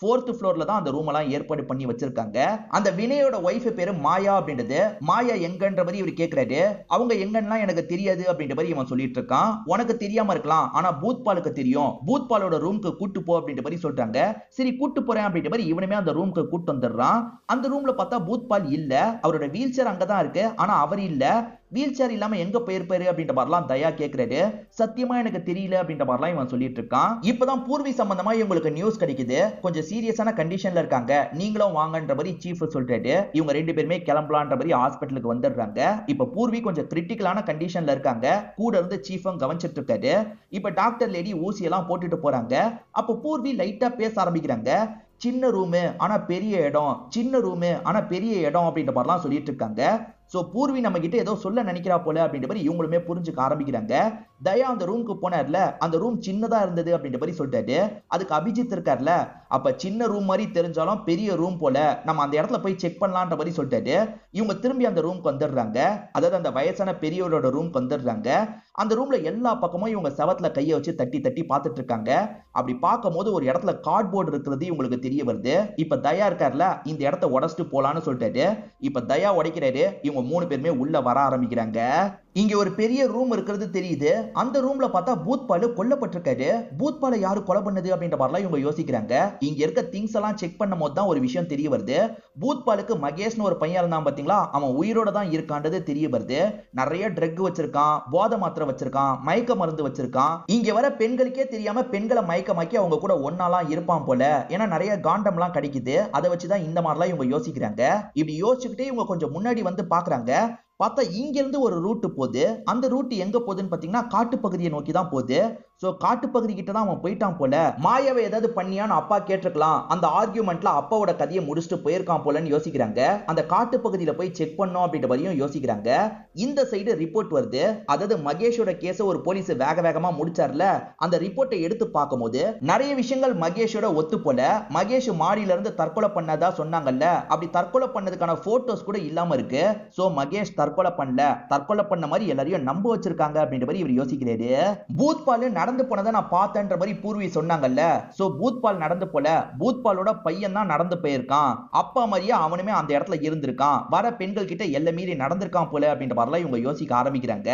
[SPEAKER 1] 4th ஃப்ளோர்ல தான் அந்த ரூம் எல்லாம் ஏற்பாடு பண்ணி வச்சிருக்காங்க. அந்த வினயோட ஒய்ஃப் பேரு மாயா அப்படின்றது. மாயா எங்கன்ற மாதிரி இவர் கேக்குறாரு. அவங்க எங்கன்னா எனக்கு தெரியாது அப்படின்ற மாதிரி இவன் சொல்லிட்டு இருக்கான். உனக்கு தெரியாம இருக்கலாம், ஆனா பூத்பாலுக்கு தெரியும். பூத்பாலோட ரூமுக்கு கூட்டு போ அப்படின்ற மாதிரி சொல்றாங்க. சரி, கூட்டு போறேன் அப்படின்ற மாதிரி இவனுமே அந்த ரூமுக்கு கூட்டு வந்துடுறான். அந்த ரூம்ல பார்த்தா பூத்பால் இல்ல. அவரோட வீல் சேர் அங்கதான் இருக்கு, ஆனா அவர் இல்ல. வீல் சேர் இல்லாம எங்க போயிருப்பாரு அப்படின்ற மாதிரிலாம் தயா கேக்குறாரு. சத்தியமா எனக்கு தெரியல அப்படின்ற மாதிரிலாம் இவன் சொல்லிட்டு இருக்கான். இப்பதான் பூர்வி சம்பந்தமா இவங்களுக்கு நியூஸ் கிடைக்குது. கொஞ்சம் சீரியஸான கண்டிஷன்ல இருக்காங்க, நீங்களும் வாங்கன்ற மாதிரி சீஃப் சொல்றாரு. இவங்க ரெண்டு பேருமே கிளம்பலான்ற மாதிரி ஹாஸ்பிட்டலுக்கு வந்துடுறாங்க. இப்ப பூர்வி கொஞ்சம் கிரிட்டிக்கலான கண்டிஷன்ல இருக்காங்க. கூட இருந்து சீஃபும் கவனிச்சிட்டு இருக்காரு. இப்ப டாக்டர் லேடி ஊசி எல்லாம் போட்டுட்டு போறாங்க. அப்ப பூர்வி லைட்டா பேச ஆரம்பிக்கிறாங்க. சின்ன ரூமு ஆனா பெரிய இடம், சின்ன ரூமு ஆனா பெரிய இடம் அப்படின்ற மாதிரிலாம் சொல்லிட்டு இருக்காங்க. சோ பூர்வி நம்ம கிட்ட ஏதோ சொல்ல நினைக்கிறா போல அப்படின்ற மாதிரி இவங்களுமே புரிஞ்சுக்க ஆரம்பிக்கிறாங்க. தயா அந்த ரூமுக்கு போனார்ல, அந்த ரூம் சின்னதா இருந்தது அப்படின்ற மாதிரி சொல்லிட்டாரு. அதுக்கு அபிஜித் இருக்கார்ல, அப்ப சின்ன ரூம் மாதிரி தெரிஞ்சாலும் பெரிய ரூம் போல, நம்ம அந்த இடத்துல போய் செக் பண்ணலான்ற மாதிரி சொல்லிட்டாரு. இவங்க திரும்பி அந்த ரூமுக்கு வந்துடுறாங்க. அதாவது அந்த வயசான பெரியவரோட ரூமுக்கு வந்துடுறாங்க. அந்த ரூம்ல எல்லா பக்கமும் இவங்க செவத்துல கையை வச்சு தட்டி தட்டி பார்த்துட்டு இருக்காங்க. அப்படி பார்க்கும் போது ஒரு இடத்துல கார்ட்போர்டு இருக்கிறது இவங்களுக்கு தெரிய வருது. இப்ப தயா இருக்கார்ல, இந்த இடத்த உடைச்சிட்டு போலான்னு சொல்லிட்டாரு. இப்ப தயா உடைக்கிறாரு. இவங்க 3 பேருமே உள்ள வர ஆரம்பிக்கிறாங்க. இங்க ஒரு பெரிய ரூம் இருக்கிறது தெரியுது. அந்த ரூம்ல பார்த்தா பூத்பாலு கொல்லப்பட்டிருக்காரு. பூத்பாலை யாரு கொலை பண்ணது அப்படின்ற மாதிரிலாம் இவங்க யோசிக்கிறாங்க. இங்க இருக்க திங்ஸ் எல்லாம் செக் பண்ணும் போது தான் ஒரு விஷயம் தெரிய வருது. பூத்பாலுக்கு மகேஷ்னு ஒரு பையன் இருந்தான் பாத்தீங்களா, அவன் உயிரோட தான் இருக்கான்றது தெரிய வருது. நிறைய ட்ரக் வச்சிருக்கான், போதை மாத்திரை வச்சிருக்கான், மயக்க மருந்து வச்சிருக்கான். இங்க வர பெண்களுக்கே தெரியாம பெண்களை மயக்கமாக்கி அவங்க கூட ஒன்னாலாம் இருப்பான் போல. ஏன்னா நிறைய காண்டம் எல்லாம் கிடைக்குது. அதை வச்சுதான் இந்த மாதிரிலாம் இவங்க யோசிக்கிறாங்க. இப்படி யோசிச்சுக்கிட்டே இவங்க கொஞ்சம் முன்னாடி வந்து பாக்குறாங்க. பார்த்தா இங்க இருந்து ஒரு ரூட் போகுது. அந்த ரூட் எங்க போகுதுன்னு பாத்தீங்கன்னா காட்டு பகுதியை நோக்கி தான் போகுது. சோ காட்டு பகுதி கிட்ட தான் அவன் போயிட்டான் போல. மாயாவை ஏதாவது பண்ணியான்னு அப்பா கேட்டிருக்கலாம். அந்த ஆர்கியூமெண்ட்ல அப்பாவோட கதையை முடிச்சுட்டு போயிருக்கான் போலன்னு யோசிக்கிறாங்க. அந்த காட்டு பகுதியில போய் செக் பண்ணோம் அப்படின்ற மாதிரியும் யோசிக்கிறாங்க. இந்த சைடு ரிப்போர்ட் வருது. அதாவது மகேஷோட கேஸ ஒரு போலீஸ் வேக வேகமா முடிச்சார்ல, அந்த ரிப்போர்ட்டை எடுத்து பார்க்கும்போது நிறைய விஷயங்கள் மகேஷோட ஒத்து போல. மகேஷ் மாடியில இருந்து தற்கொலை பண்ணதா சொன்னாங்கல்ல, அப்படி தற்கொலை பண்ணதுக்கான போட்டோஸ் கூட இல்லாம இருக்கு. சோ மகேஷ் தற்கொலை பண்ணல, தற்கொலை பண்ண மாதிரி எல்லாரையும் நம்ப வச்சிருக்காங்க அப்படின்ற மாதிரி இவர் யோசிக்கிறாரு. பூத்பால் நடந்து போனதை நான் பார்த்தேன்ற மாதிரி பூர்வி சொன்னாங்கல்ல. சோ பூத்பால் நடந்து போல, பூத்பாலோட பையன் தான் நடந்து போயிருக்கான். அப்பா மாதிரியே அவனுமே அந்த இடத்துல இருந்திருக்கான். வர பெண்கள் கிட்ட எல்லை மீறி நடந்திருக்கான் போல அப்படின்ற மாதிரிலாம் இவங்க யோசிக்க ஆரம்பிக்கிறாங்க.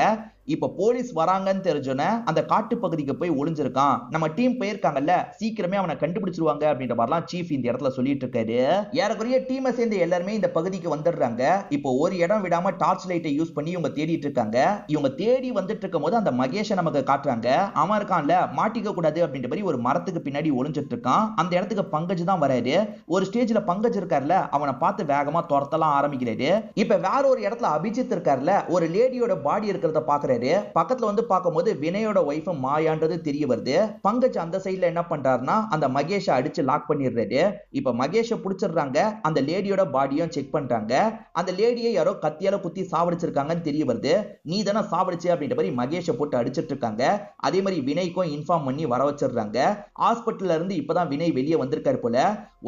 [SPEAKER 1] இப்ப போலீஸ் வராங்கன்னு தெரிஞ்சோன்னே அந்த காட்டு பகுதிக்கு போய் ஒளிஞ்சிருக்கான். நம்ம டீம் போயிருக்காங்கல்ல, சீக்கிரமே அவனை கண்டுபிடிச்சிருவாங்க அப்படின்ற மாதிரிலாம் சீஃப் இந்த இடத்துல சொல்லிட்டு இருக்காரு. ஏறக்குறைய டீமை சேர்ந்த எல்லாருமே இந்த பகுதிக்கு வந்துடுறாங்க. இப்போ ஒரு இடம் விடாம டார்ச் லைட்டை யூஸ் பண்ணி இவங்க தேடிட்டு இருக்காங்க. இவங்க தேடி வந்துட்டு இருக்கும் போது அந்த மகேஷை நமக்கு காட்டுறாங்க. அவன் இருக்கான்ல, மாட்டிக்க கூடாது அப்படின்ற மாதிரி ஒரு மரத்துக்கு பின்னாடி ஒளிஞ்சிட்டு இருக்கான். அந்த இடத்துக்கு பங்கஜ் தான் வராரு. ஒரு ஸ்டேஜ்ல பங்கஜ் இருக்கார்ல, அவனை பார்த்து வேகமா துரத்தலாம் ஆரம்பிக்கிறாரு. இப்ப வேற ஒரு இடத்துல அபிஜித் இருக்கார்ல, ஒரு லேடியோட பாடி இருக்கிறத பாக்குறாரு. பக்கத்துல வந்து பார்க்கும்போது வினயோட ஒய்ஃப் மாயான்றது தெரிய வருது. பங்கஜ் அந்த சைடுல என்ன பண்றாருன்னா அந்த மகேஷை அடிச்சு லாக் பண்ணிடுறாரு. இப்ப மகேஷை புடிச்சிடுறாங்க. அந்த லேடியோட பாடியும் செக் பண்றாங்க. அந்த லேடியை யாரோ கத்தியால குத்தி சாவடிச்சிருக்காங்கன்னு தெரிய வருது. நீ தானே சாவடிச்சு அப்படின்ற மாதிரி மகேஷை போட்டு அடிச்சிட்டு இருக்காங்க. அதே மாதிரி வினய்க்கும் இன்ஃபார்ம் பண்ணி வர வச்சிடுறாங்க. ஹாஸ்பிட்டல்ல இருந்து இப்பதான் வினய் வெளியே வந்திருக்காரு போல.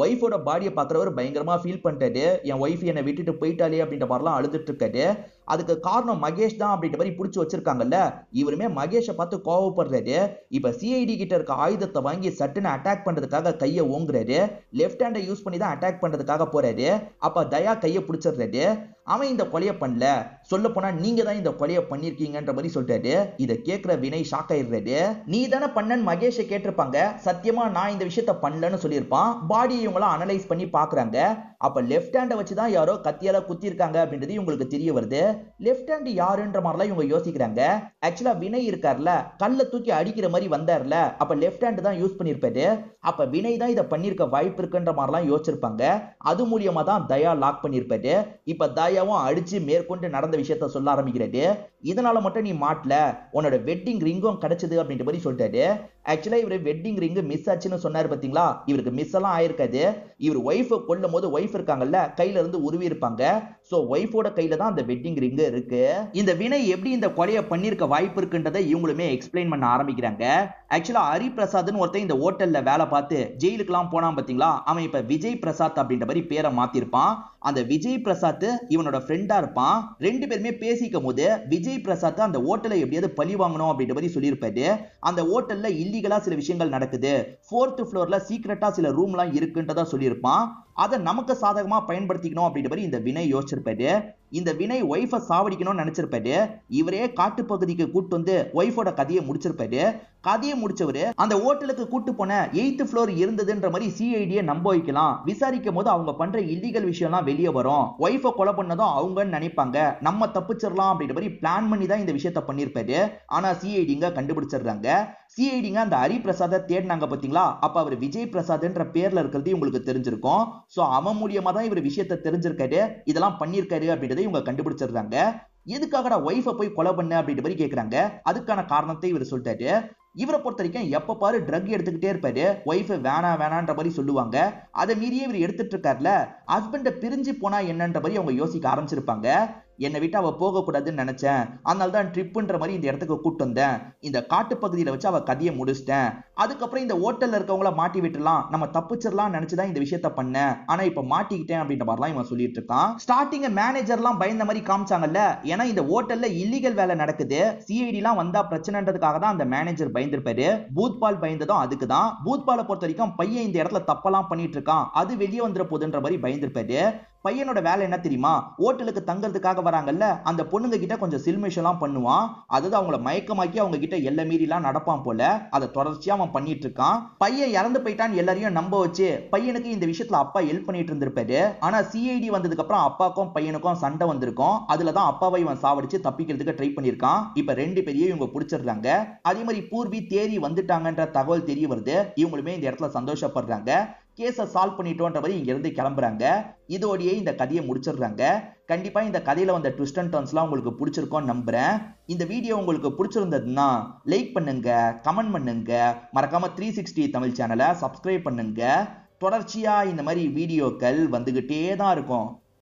[SPEAKER 1] ஒய்ஃபோட பாடியை பார்க்கறவர் பயங்கரமா ஃபீல் பண்ணிட்டாரு. என் ஒய்ஃப் என்னை விட்டுட்டு போயிட்டாலே அப்படின்ற மாதிரிலாம் அழுதுட்டு இருக்காரு. அதுக்கு காரணம் மகேஷ் தான் அப்படின்ற மாதிரி புடிச்சு வச்சிருக்காங்கல்ல. இவருமே மகேஷை பார்த்து கோவப்படுறாரு. இப்ப சிஐடி கிட்ட இருக்க ஆயுதத்தை வாங்கி சட்டுன்னு அட்டாக் பண்றதுக்காக கையை ஓங்குறாரு. லெஃப்ட் ஹேண்டை யூஸ் பண்ணி தான் அட்டாக் பண்றதுக்காக போறாரு. அப்ப தயா கையை பிடிச்சிடுறாரு. அவன் இந்த கொலையை பண்ணல, சொல்ல போனா நீங்க தான் இந்த கொலையை பண்ணிருக்கீங்கன்ற மாதிரி சொல்லிட்டாரு. இதை கேட்கிற வினய் ஷாக் ஆயிடுறாரு. நீ தானே பண்ணன்னு மகேஷை கேட்டிருப்பாங்க. சத்தியமா நான் இந்த விஷயத்த பண்ணலன்னு சொல்லியிருப்பான். பாடியை இவங்க அனலைஸ் பண்ணி பாக்குறாங்க. அப்ப லெஃப்ட் ஹேண்டை வச்சுதான் யாரோ கத்தியால குத்தி இருக்காங்க அப்படின்றது இவங்களுக்கு தெரிய வருது. லெஃப்ட் ஹேண்ட் யாருன்ற மாதிரிலாம் இவங்க யோசிக்கிறாங்க. ஆக்சுவலா வினய் இருக்கார்ல, கல்ல தூக்கி அடிக்கிற மாதிரி வந்தார்ல, அப்ப லெஃப்ட் ஹேண்ட் தான் யூஸ் பண்ணிருப்பாரு. அப்ப வினய் தான் இதை பண்ணிருக்க வாய்ப்பு இருக்குன்ற மாதிரிலாம் யோசிச்சிருப்பாங்க. அது மூலியமா தான் தயா லாக் பண்ணிருப்பாரு. இப்ப தயாவும் அடிச்சு மேற்கொண்டு நடந்த விஷயத்த சொல்ல ஆரம்பிக்கிறாரு. இதனால மட்டும் நீ மாட்டல, உன்னோட வெட்டிங் ரிங்கும் கிடைச்சது அப்படின்ற மாதிரி சொல்லிட்டாரு. ஆக்சுவலா இவரு வெட்டிங் ரிங் மிஸ் ஆச்சுன்னு சொன்னாரு பாத்தீங்களா, இவருக்கு மிஸ் எல்லாம் ஆயிருக்காது. இவர் ஒய்ஃப் கொல்லும் போது ஒய்ஃப் இருக்காங்கல்ல, கையில இருந்து உருவி இருப்பாங்க. சோ ஒய்ஃபோட கையில தான் அந்த வெட்டிங் ரிங் இருக்கு. இந்த வினய் எப்படி இந்த கொலையை பண்ணிருக்க வாய்ப்பு இருக்குன்றதை இவங்களுமே எக்ஸ்பிளைன் பண்ண ஆரம்பிக்கிறாங்க. ஆக்சுவலா ஹரி பிரசாத்னு ஒருத்தன் இந்த ஹோட்டல்ல வேலை பார்த்து ஜெயிலுக்கு எல்லாம் போனான் பாத்தீங்களா, அவன் இப்ப விஜய் பிரசாத் அப்படின்ற மாதிரி பேரை மாத்திருப்பான். அந்த விஜய் பிரசாத் இவனோட ஃப்ரெண்டா இருப்பான். ரெண்டு பேருமே பேசிக்கும் போது விஜய் பிரசாத் அந்த ஹோட்டலை எப்படியாவது பழி வாங்கணும் அப்படின்ற மாதிரி சொல்லியிருப்பாரு. அந்த ஹோட்டல்ல இல்லீகலா சில விஷயங்கள் நடக்குது, 4th ஃப்ளோர்ல சீக்கிரட்டா சில ரூம்லாம் இருக்குன்றதா சொல்லியிருப்பான். அதை நமக்கு சாதகமா பயன்படுத்திக்கணும் அப்படின்ற மாதிரி இந்த வினய் யோசிச்சிருப்பாரு. இந்த வினய் ஒய்ஃபை சாவடிக்கணும்னு நினைச்சிருப்பாரு. இவரே காட்டு பகுதிக்கு கூட்டு வந்து ஒய்ஃபோட கதையை முடிச்சிருப்பாரு. கதையை முடிச்சவரு அந்த ஹோட்டலுக்கு கூட்டு போன 8th ஃப்ளோர் இருந்ததுன்ற மாதிரி சிஐடியை நம்ப வைக்கலாம். விசாரிக்கும் போது அவங்க பண்ற இல்லீகல் விஷயம்லாம் வெளியே வரும். ஒய்ஃபை கொலை பண்ணதும் அவங்கன்னு நினைப்பாங்க, நம்ம தப்பிச்சிடலாம் அப்படின்ற மாதிரி பிளான் பண்ணி தான் இந்த விஷயத்த பண்ணிருப்பாரு. ஆனா சிஐடிங்க கண்டுபிடிச்சிடுறாங்க. சிஐடிங்க அந்த ஹரி பிரசாத தேடினாங்க பாத்தீங்களா, அப்ப அவர் விஜய் பிரசாத்ன்ற பேர்ல இருக்கிறது உங்களுக்கு தெரிஞ்சிருக்கும். சோ அவன் மூலியமா தான் இவர் விஷயத்தை தெரிஞ்சிருக்காரு, இதெல்லாம் பண்ணிருக்காரு அப்படின்றத இவங்க கண்டுபிடிச்சிடுறாங்க. எதுக்காகடா ஒய்ஃபை போய் கொலை பண்ண அப்படின்ற மாதிரி கேட்கறாங்க. அதுக்கான காரணத்தை இவர் சொல்லிட்டாரு. இவரை பொறுத்த வரைக்கும் எப்ப பாரு ட்ரக் எடுத்துக்கிட்டே இருப்பாரு. ஒய்ஃப் வேணான்ற மாதிரி சொல்லுவாங்க. அதை மீறியே இவர் எடுத்துட்டு இருக்காருல, ஹஸ்பண்ட பிரிஞ்சு போனா என்னன்ற மாதிரி அவங்க யோசிக்க ஆரம்பிச்சிருப்பாங்க. என்னை விட்டு அவ போக கூடாதுன்னு நினைச்சேன், அதனால தான் ட்ரிப்புன்ற மாதிரி இந்த இடத்துக்கு கூட்டு வந்தேன். இந்த காட்டு பகுதியில வச்சு அவ கதையை முடிச்சிட்டேன். அதுக்கப்புறம் இந்த ஹோட்டல்ல இருக்கவங்கள மாட்டி விட்டுலாம், நம்ம தப்பிச்சிடலாம் நினைச்சுதான் இந்த விஷயத்த பண்ணேன். ஆனா இப்ப மாட்டிக்கிட்டேன் அப்படின்ற மாதிரிலாம் இவன் சொல்லிட்டு இருக்கான். ஸ்டார்டிங் மேனேஜர்லாம் பயந்த மாதிரி காமிச்சாங்கல்ல, ஏன்னா இந்த ஹோட்டல்ல இல்லீகல் வேலை நடக்குது, சிஐடி எல்லாம் வந்தா பிரச்சனைன்றதுக்காக தான் அந்த மேனேஜர் பயந்திருப்பாரு. பூத்பால் பயந்ததும் அதுக்குதான். பூத்பாலை பொறுத்த வரைக்கும் பையன் இந்த இடத்துல தப்பெல்லாம் பண்ணிட்டு இருக்கான், அது வெளியே வந்துட போகுதுன்ற மாதிரி பயந்திருப்பாரு. பையனோட வேலை என்ன தெரியுமா, ஹோட்டலுக்கு தங்கறதுக்காக வராங்கல்ல அந்த பொண்ணுங்க கிட்ட கொஞ்சம் சில்மிஷம்லாம் பண்ணுவான். அதாவது அவங்கள மயக்கமாக்கி அவங்க கிட்ட எல்லை மீறிலாம் நடப்பான் போல. அதை தொடர்ச்சியா அவன் பண்ணிட்டு இருக்கான். பையன் இறந்து போயிட்டான்னு எல்லாரையும் நம்ப வச்சு பையனுக்கு இந்த விஷயத்துல அப்பா ஹெல்ப் பண்ணிட்டு இருந்திருப்பாரு. ஆனா சிஐடி வந்ததுக்கு அப்புறம் அப்பாக்கும் பையனுக்கும் சண்டை வந்திருக்கும். அதுலதான் அப்பாவை இவன் சாவடிச்சு தப்பிக்கிறதுக்கு ட்ரை பண்ணிருக்கான். இப்ப ரெண்டு பேரையும் இவங்க பிடிச்சிடுறாங்க. அதே மாதிரி பூர்வி தேறி வந்துட்டாங்கன்ற தகவல் தெரிய வருது. இவங்களுமே இந்த இடத்துல சந்தோஷப்படுறாங்க. கேஸை சால்வ் பண்ணிட்டோன்ற மாதிரி இங்க இருந்து கிளம்புறாங்க. இதோடயே இந்த கதையை முடிச்சிடுறாங்க. கண்டிப்பா இந்த கதையில வந்த ட்விஸ்ட் அண்ட் டர்ன்ஸ்லாம் உங்களுக்கு பிடிச்சிருக்கும்னு நம்புறேன். இந்த வீடியோ உங்களுக்கு பிடிச்சிருந்ததுன்னா லைக் பண்ணுங்க, கமெண்ட் பண்ணுங்க, மறக்காம 360 தமிழ் சேனலை சப்ஸ்கிரைப் பண்ணுங்க. தொடர்ச்சியா இந்த மாதிரி வீடியோக்கள் வந்துகிட்டே தான் இருக்கும்.